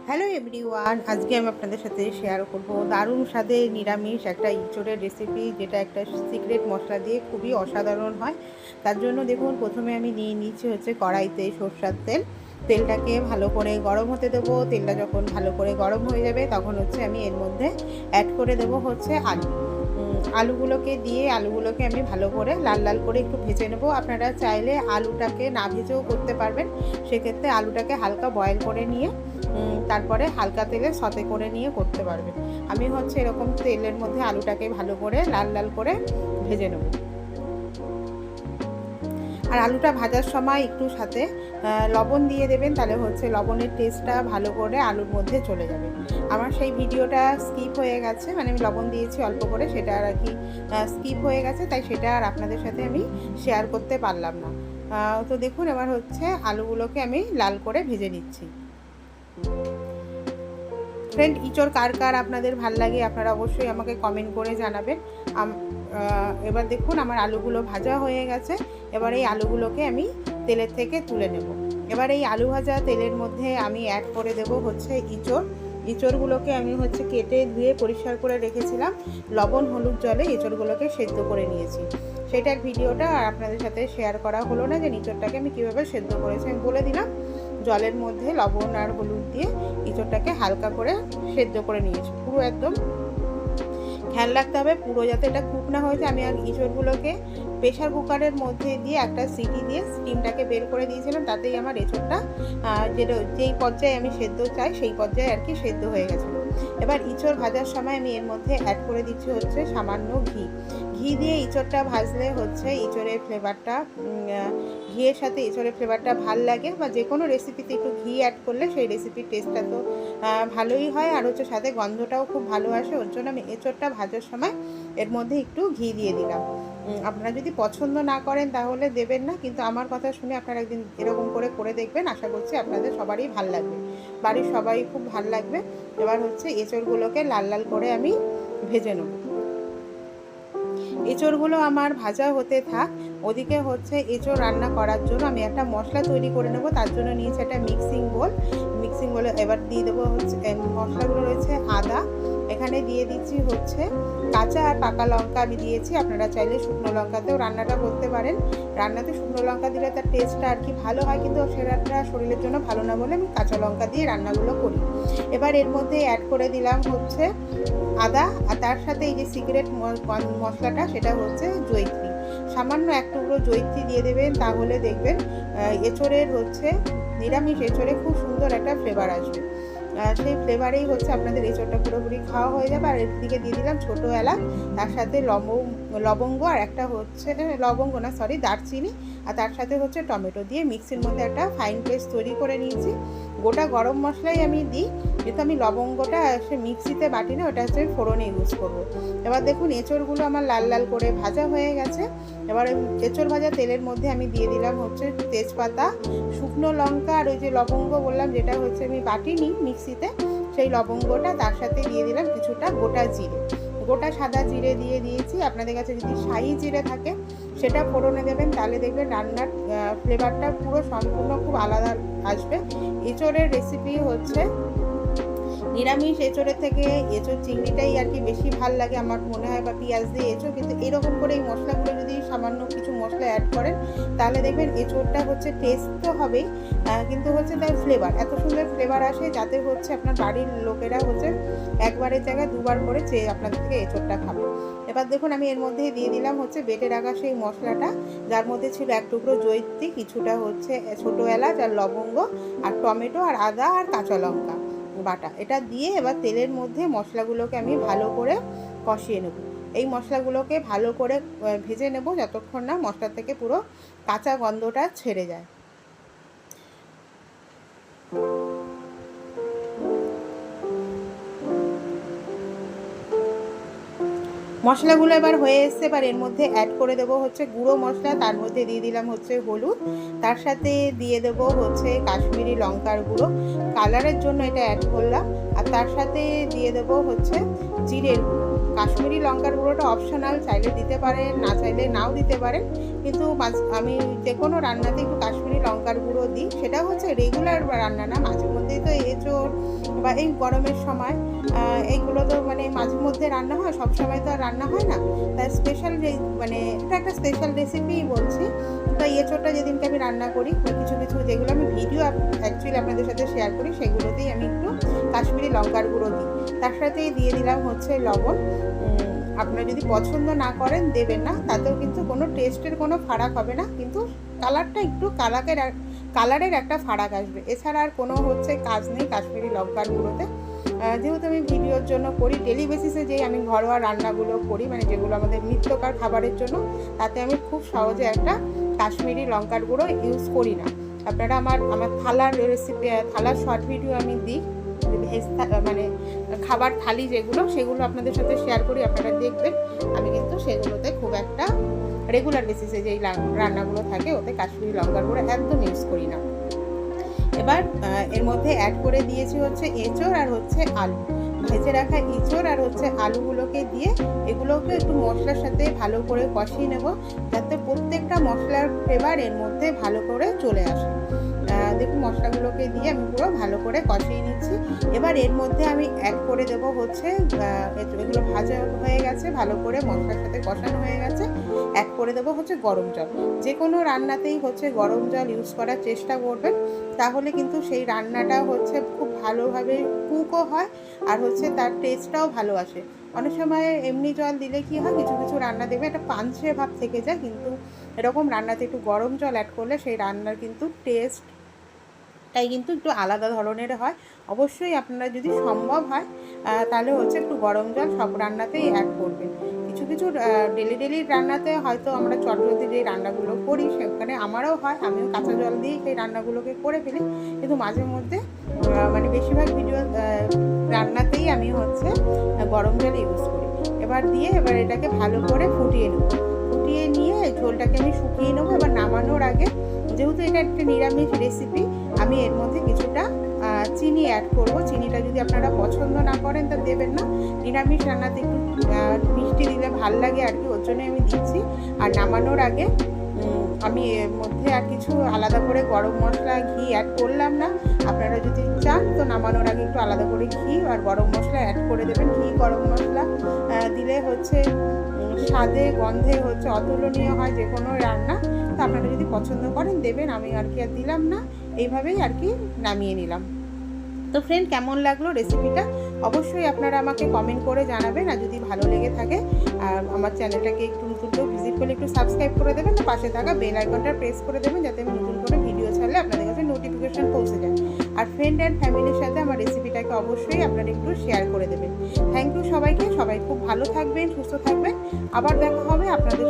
Hello everyone, আজকে আমি আপনাদের সাথে শেয়ার করব দারুণ স্বাদের নিরামিষ একটা ইঁচড়ের রেসিপি, যেটা একটা সিক্রেট মশলা দিয়ে খুবই অসাধারণ হয়। তার জন্য দেখুন, প্রথমে আমি নিয়ে নিচ্ছি হচ্ছে কড়াইতে সরষের তেল। তেলটাকে ভালো করে গরম হতে দেবো। তেলটা যখন ভালো করে গরম হয়ে যাবে তখন হচ্ছে আমি এর মধ্যে অ্যাড করে দেবো হচ্ছে আলু। আলুগুলোকে দিয়ে আলুগুলোকে আমি ভালো করে লাল লাল করে একটু ভেজে নেবো। আপনারা চাইলে আলুটাকে না ভেজেও করতে পারবেন। সেক্ষেত্রে আলুটাকে হালকা বয়েল করে নিয়ে তারপরে হালকা তেলে সতে করে নিয়ে করতে পারবেন। আমি হচ্ছে এরকম তেলের মধ্যে আলুটাকে ভালো করে লাল লাল করে ভেজে নেব। আর আলুটা ভাজার সময় একটু সাথে লবণ দিয়ে দেবেন, তাহলে হচ্ছে লবণের টেস্টটা ভালো করে আলুর মধ্যে চলে যাবে। আমার সেই ভিডিওটা স্কিপ হয়ে গেছে, মানে আমি লবণ দিয়েছি অল্প করে, সেটা আর কি স্কিপ হয়ে গেছে, তাই সেটা আর আপনাদের সাথে আমি শেয়ার করতে পারলাম না। তো দেখুন, এবার হচ্ছে আলুগুলোকে আমি লাল করে ভেজে নিচ্ছি। ফ্রেন্ড, ইঁচড় কার কার আপনাদের ভাল লাগে আপনারা অবশ্যই আমাকে কমেন্ট করে জানাবেন। এবার দেখুন, আমার আলুগুলো ভাজা হয়ে গেছে। এবার এই আলুগুলোকে আমি তেলের থেকে তুলে নেব। এবার এই আলু ভাজা তেলের মধ্যে আমি অ্যাড করে দেব হচ্ছে ইঁচড়গুলোকে আমি হচ্ছে কেটে ধুয়ে পরিষ্কার করে রেখেছিলাম। লবণ হলুদ জলে ইঁচড়গুলোকে সেদ্ধ করে নিয়েছি। সেটার ভিডিওটা আর আপনাদের সাথে শেয়ার করা হলো না, যে ইঁচড়টাকে আমি কীভাবে সেদ্ধ করেছি। আমি বলে দিলাম, জলের মধ্যে লবণ আর হলুদ দিয়ে ইঁচড়টাকে হালকা করে সেদ্ধ করে নিয়েছি। পুরো একদম খেয়াল রাখতে হবে পুরো যাতে এটা কুক না হয়ে যায়। আমি আর ইঁচড়গুলোকে প্রেশার কুকারের মধ্যে দিয়ে একটা সিটি দিয়ে স্টিমটাকে বের করে দিয়েছিলাম, তাতেই আমার এঁচড়টা যেই পর্যায়ে আমি সেদ্ধ চাই সেই পর্যায়ে আর কি সেদ্ধ হয়ে গেছিলো। এবার ইঁচড় ভাজার সময় আমি এর মধ্যে অ্যাড করে দিচ্ছি হচ্ছে সামান্য ঘি দিয়ে ইঁচড়টা ভাজলে হচ্ছে ইঁচড়ের ফ্লেভারটা, ঘিয়ের সাথে ইঁচড়ের ফ্লেভারটা ভাল লাগে, বা যে কোনো রেসিপিতে একটু ঘি অ্যাড করলে সেই রেসিপির টেস্টটা তো ভালোই হয়, আর হচ্ছে সাথে গন্ধটাও খুব ভালো আসে। ওর জন্য আমি এঁচড়টা ভাজার সময় এর মধ্যে একটু ঘি দিয়ে দিলাম। আপনারা যদি পছন্দ না করেন তাহলে দেবেন না, কিন্তু আমার কথা শুনে আপনারা একদিন এরকম করে দেখবেন। আশা করছি আপনাদের সবারই ভাল লাগবে, বাড়ির সবাই খুব ভাল লাগবে। এবার হচ্ছে এঁচড়গুলোকে লাল লাল করে আমি ভেজে নেব। এঁচড়গুলো আমার ভাজা হতে থাক, ওদিকে হচ্ছে এঁচড় রান্না করার জন্য আমি একটা মশলা তৈরি করে নেব। তার জন্য নিয়েছি একটা মিক্সিং বলে এবার দিয়ে দেবো হচ্ছে মশলাগুলো রয়েছে আদা, এখানে দিয়ে দিচ্ছি হচ্ছে কাঁচা আর পাকা লঙ্কা আমি দিয়েছি। আপনারা চাইলে শুকনো লঙ্কাতেও রান্নাটা করতে পারেন। রান্নাতে শুকনো লঙ্কা দিলে তার টেস্টটা আর কি ভালো হয়, কিন্তু সেটা শরীরের জন্য ভালো না বলে আমি কাঁচা লঙ্কা দিয়ে রান্নাগুলো করি। এবার এর মধ্যে অ্যাড করে দিলাম হচ্ছে আদা, আর তার সাথে এই যে সিক্রেট মশলাটা, সেটা হচ্ছে জয়িত্রী। সামান্য এক টুকরো জয়িত্রী দিয়ে দেবেন, তাহলে দেখবেন এঁচড়ের হচ্ছে নিরামিষ এঁচড়ে খুব সুন্দর একটা ফ্লেভার আসবে। সেই ফ্লেভারেই হচ্ছে আপনাদের এঁচড়টা পুরোপুরি খাওয়া হয়ে যাবে। আর এর দিকে দিয়ে দিলাম ছোটো এলাচ, তার সাথে লবঙ্গ আর একটা হচ্ছে দারচিনি, আর তার সাথে হচ্ছে টমেটো দিয়ে মিক্সির মধ্যে একটা ফাইন পেস্ট তৈরি করে নিয়েছি। গোটা গরম মশলাই আমি দিই, যেহেতু আমি লবঙ্গটা সে মিক্সিতে বাটি না, ওটা হচ্ছে ফোড়নে ইউজ করবো। এবার দেখুন, এঁচড়গুলো আমার লাল লাল করে ভাজা হয়ে গেছে। এবার এঁচড় ভাজা তেলের মধ্যে আমি দিয়ে দিলাম হচ্ছে তেজপাতা, শুকনো লঙ্কা, আর ওই যে লবঙ্গ বললাম যেটা হচ্ছে আমি বাটিনি মিক্সিতে, সেই লবঙ্গটা, তার সাথে দিয়ে দিলাম কিছুটা গোটা সাদা জিরে দিয়ে দিয়েছি। আপনাদের কাছে যদি শাহি জিরে থাকে সেটা ফোড়নে দেবেন, তাহলে দেখবেন রান্নার ফ্লেভারটা পুরো সম্পূর্ণ খুব আলাদা আসবে। এঁচড়ের রেসিপি হচ্ছে নিরামিষ এঁচড়ের থেকে এঁচড় চিংড়িটাই আর কি বেশি ভাল লাগে আমার মনে হয়, বা পেঁয়াজ দিয়ে এঁচড়। কিন্তু এরকম করে এই মশলাগুলো যদি সামান্য কিছু মশলা অ্যাড করেন, তাহলে দেখবেন এঁচড়টা হচ্ছে টেস্ট তো হবেই, কিন্তু হচ্ছে তার ফ্লেভার, এত সুন্দর ফ্লেভার আসে, যাতে হচ্ছে আপনার বাড়ির লোকেরা হচ্ছে একবারের জায়গায় দুবার করে চেয়ে আপনাদের থেকে এঁচড়টা খাবে। এবার দেখুন, আমি এর মধ্যে দিয়ে দিলাম হচ্ছে বেটে রাখা সেই মশলাটা, যার মধ্যে ছিল এক টুকরো জয়িত্রী, কিছুটা হচ্ছে ছোটো এলাচ আর লবঙ্গ, আর টমেটো আর আদা আর কাঁচা লঙ্কা বাটা। এটা দিয়ে এবার তেলের মধ্যে মশলাগুলোকে আমি ভালো করে কষিয়ে নেব। এই মশলাগুলোকে ভালো করে ভেজে নেব যতক্ষণ না মশলা থেকে পুরো কাঁচা গন্ধটা ছেড়ে যায়। মশলাগুলো এবার হয়ে এসছে। এবার এর মধ্যে অ্যাড করে দেবো হচ্ছে গুঁড়ো মশলা, তার মধ্যে দিয়ে দিলাম হচ্ছে হলুদ, তার সাথে দিয়ে দেবো হচ্ছে কাশ্মীরি লঙ্কার গুঁড়ো, কালারের জন্য এটা অ্যাড করলাম, আর তার সাথে দিয়ে দেবো হচ্ছে জিরের গুঁড়ো। কাশ্মীরি লঙ্কার গুঁড়োটা অপশনাল, চাইলে দিতে পারেন, না চাইলে নাও দিতে পারেন, কিন্তু আমি যে কোনো রান্নাতে একটু কাশ্মীরি লঙ্কার গুঁড়ো দিই। সেটা হচ্ছে রেগুলার রান্না না, মাঝে মধ্যেই তো এঁচোড় বা এই গরমের সময় এইগুলো তো মানে মাঝে মধ্যে রান্না হয়, সব সময় তো আর রান্না হয় না। তাই স্পেশাল মানে এটা একটা স্পেশাল রেসিপিই বলছি। তাই এঁচোড়টা যেদিনকে আমি রান্না করি কিছু কিছু যেগুলো আমি ভিডিও অ্যাকচুয়ালি আপনাদের সাথে শেয়ার করি সেগুলোতেই আমি একটু কাশ্মীরি লঙ্কার গুঁড়ো দিই। তার সাথেই দিয়ে দিলাম হচ্ছে লবণ। আপনারা যদি পছন্দ না করেন দেবেন না, তাতেও কিন্তু কোনো টেস্টের কোনো ফারাক হবে না, কিন্তু কালারটা একটু কালারের একটা ফারাক আসবে। এছাড়া আর কোনো হচ্ছে কাজ নেই কাশ্মীরি লঙ্কার গুঁড়োতে। যেহেতু আমি ভিডিওর জন্য করি, ডেলি বেসিসে যেই আমি ঘরোয়া রান্নাগুলো করি, মানে যেগুলো আমাদের নিত্যকার খাবারের জন্য, তাতে আমি খুব সহজে একটা কাশ্মীরি লঙ্কার গুঁড়ো ইউজ করি না। আপনারা আমার থালার রেসিপি, থালার শর্ট ভিডিও আমি দিই, মানে খাবার থালি যেগুলো, সেগুলো আপনাদের সাথে শেয়ার করি, আপনারা দেখবেন। আমি কিন্তু সেগুলোতে খুব একটা রেগুলার বেসিসে যেই রান্নাগুলো থাকে ওতে কাশ্মীরি লঙ্কার গুঁড়ো একদম ইউজ করি না। এবার এর মধ্যে অ্যাড করে দিয়েছি হচ্ছে এঁচোড় আর হচ্ছে আলু, ভেজে রাখা এঁচোড় আর হচ্ছে আলুগুলোকে দিয়ে এগুলোকে একটু মশলার সাথে ভালো করে কষিয়ে নেব, যাতে প্রত্যেকটা মশলার ফ্লেভার এর মধ্যে ভালো করে চলে আসে। দেখুন মশলাগুলোকে দিয়ে আমি পুরো ভালো করে কষিয়ে নিচ্ছি। এবার এর মধ্যে আমি অ্যাড করে দেব হচ্ছে এগুলো ভাজা হয়ে গেছে, ভালো করে মশলার সাথে কষানো হয়ে গেছে, অ্যাড করে দেবো হচ্ছে গরম জল। যে কোনো রান্নাতেই হচ্ছে গরম জল ইউজ করার চেষ্টা করবেন, তাহলে কিন্তু সেই রান্নাটা হচ্ছে খুব ভালোভাবে কুকও হয় আর হচ্ছে তার টেস্টটাও ভালো আসে। অনেক সময় এমনি জল দিলে কি হয়, কিছু কিছু রান্না দেখবে একটা পাঞ্চে ভাব থেকে যায়, কিন্তু এরকম রান্নাতে একটু গরম জল অ্যাড করলে সেই রান্নার কিন্তু টেস্টটাই কিন্তু একটু আলাদা ধরনের হয়। অবশ্যই আপনারা যদি সম্ভব হয় তাহলে হচ্ছে একটু গরম জল সব রান্নাতেই অ্যাড করবেন। কিছু কিছু ডেলি রান্নাতে হয়তো আমরা চটজলদি যে রান্নাগুলো করি সেখানে আমারও হয়, আমিও কাঁচা জল দিয়েই সেই রান্নাগুলোকে করে ফেলি, কিন্তু মাঝে মধ্যে মানে বেশিরভাগ রান্নাতেই আমি হচ্ছে গরম জল ইউজ করি। এবার এটাকে ভালো করে ফুটিয়ে নিয়ে ঝোলটাকে আমি শুকিয়ে নেবো। এবার নামানোর আগে, যেহেতু এটা একটা নিরামিষ রেসিপি, আমি এর মধ্যে কিছুটা চিনি অ্যাড করব। চিনিটা যদি আপনারা পছন্দ না করেন তা দেবেন না, নিরামিষ রান্নাতে একটু মিষ্টি দিলে ভাল লাগে আর কি, ওর জন্য আমি দিচ্ছি। আর নামানোর আগে আমি এর মধ্যে আর কিছু আলাদা করে গরম মশলা, ঘি অ্যাড করলাম না। আপনারা যদি চান তো নামানোর আগে একটু আলাদা করে ঘি আর গরম মশলা অ্যাড করে দেবেন। ঘি গরম মশলা দিলে হচ্ছে স্বাদে গন্ধে হচ্ছে অতুলনীয় হয় যে কোনো রান্না। তো আপনারা যদি পছন্দ করেন দেবেন, আমি আর কি আর দিলাম না, এইভাবেই আর কি নামিয়ে নিলাম। তো ফ্রেন্ড, কেমন লাগলো রেসিপিটা অবশ্যই আপনারা আমাকে কমেন্ট করে জানাবেন। আর যদি ভালো লেগে থাকে আমার চ্যানেলটাকে একটু নতুন করে ভিজিট করলে একটু সাবস্ক্রাইব করে দেবেন, পাশে থাকা বেল আইকনটা প্রেস করে দেবেন, যাতে আমি নতুন করে ভিডিও ছাড়লে আপনাদের কাছে নোটিফিকেশন পৌঁছে যায়। আর ফ্রেন্ড অ্যান্ড ফ্যামিলির সাথে আমার রেসিপিটাকে অবশ্যই আপনারা একটু শেয়ার করে দেবেন। থ্যাংক ইউ সবাইকে, সবাই খুব ভালো থাকবেন, সুস্থ থাকবেন। আবার দেখা হবে আপনাদের